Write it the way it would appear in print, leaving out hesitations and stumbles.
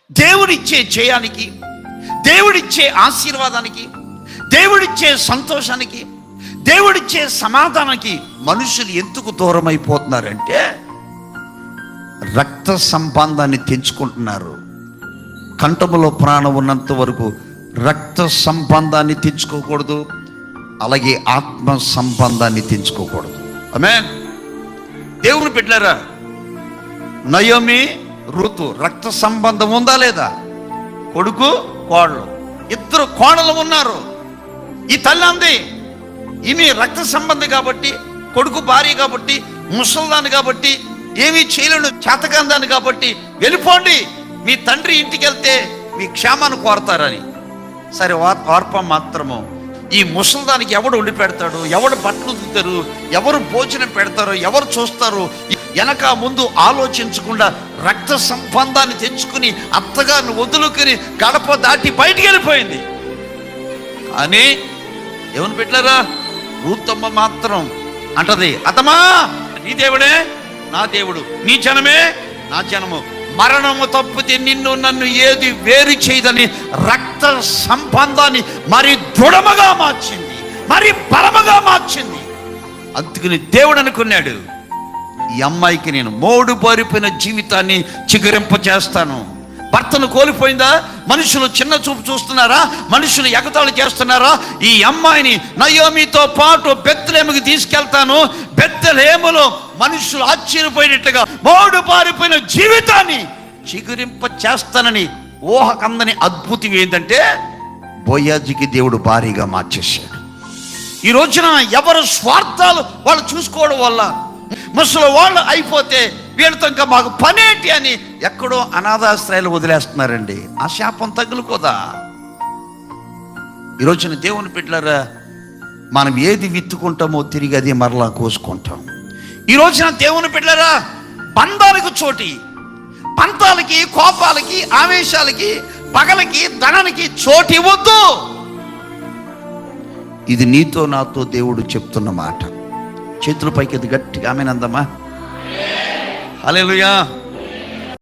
దేవుడిచ్చే జయానికి, దేవుడిచ్చే ఆశీర్వాదానికి, దేవుడిచ్చే సంతోషానికి, దేవుడిచ్చే సమాధానానికి మనుషులు ఎందుకు దూరం అయిపోతున్నారంటే రక్త సంబంధాన్ని తెంచుకుంటున్నారు. కంఠములో ప్రాణం ఉన్నంత వరకు రక్త సంబంధాన్ని తెంచుకోకూడదు, అలాగే ఆత్మ సంబంధాన్ని తెంచుకోకూడదు. ఆమేన్. దేవుని బిడ్డలారా, నయోమి ఋతు రక్త సంబంధం ఉందా లేదా? కొడుకు కోడలు, ఇద్దరు కోడలు ఉన్నారు. ఈ తల్లి అంది, ఈమె రక్త సంబంధం కాబట్టి, కొడుకు భార్య కాబట్టి, ముసల్దాన్ని కాబట్టి, ఏమీ చేయలేడు చేతకందాన్ని కాబట్టి వెళ్ళిపోండి, మీ తండ్రి ఇంటికి వెళ్తే మీ క్షేమాన్ని కోరతారని. సరే, వార్ప మాత్రము ఈ ముసల్దానికి ఎవడు వండి పెడతాడు, ఎవడు బట్టలు ఉతుకుతారు, ఎవరు భోజనం పెడతారు, ఎవరు చూస్తారు, వెనక ముందు ఆలోచించకుండా రక్త సంబంధాన్ని తెచ్చుకుని అత్తగారిని వదులుకుని గడప దాటి బయటికి వెళ్ళిపోయింది. కానీ ఏమని పెట్టారా? రూతమ్మ మాత్రం అంటది, అతమా నీ దేవుడే నా దేవుడు, నీ జనమే నా జనము, మరణము తప్పితే నిన్ను నన్ను ఏది వేరు చేయదని రక్త సంబంధాన్ని మరి దృఢముగా మార్చింది, మరి బలముగా మార్చింది. అందుకని దేవుడు అనుకున్నాడు, ఈ అమ్మాయికి నేను మోడు బారిపోయిన జీవితాన్ని చిగురింప చేస్తాను. భర్తను కోల్పోయిందా? మనుషులు చిన్న చూపు చూస్తున్నారా? మనుషులు ఎగతాళి చేస్తున్నారా? ఈ అమ్మాయిని నయోమితో పాటు బెత్లెహేముకి తీసుకెళ్తాను. బెత్లెహేములో మనుషులు ఆశ్చర్యపోయినట్టుగా మోడు పారిపోయిన జీవితాన్ని చిగురింప చేస్తానని ఊహకందని అద్భుతం ఏంటంటే బోయాజీకి దేవుడు భారీగా మార్చేశాడు. ఈ రోజున ఎవరు స్వార్థాలు వాళ్ళు చూసుకోవడం వల్ల ముసలి వాళ్ళు అయిపోతే వీళ్ళతో ఇంకా మాకు పనేంటి అని ఎక్కడో అనాథాశ్రయాలు వదిలేస్తున్నారండి. ఆ శాపం తగులుకోదా? ఈరోజున దేవుని బిడ్డలారా, మనం ఏది విత్తుకుంటామో తిరిగి అది మరలా కోసుకుంటాం. ఈ రోజున దేవుని బిడ్డలారా, బంధాలకు చోటి, పంతాలకి, కోపాలకి, ఆవేశాలకి, పగలకి, ధనానికి చోటు ఇవ్వద్దు. ఇది నీతో నాతో దేవుడు చెప్తున్న మాట. చేతుల పైకి గట్టిగా ఆమేన్ అందమ్మా. హల్లెలూయా.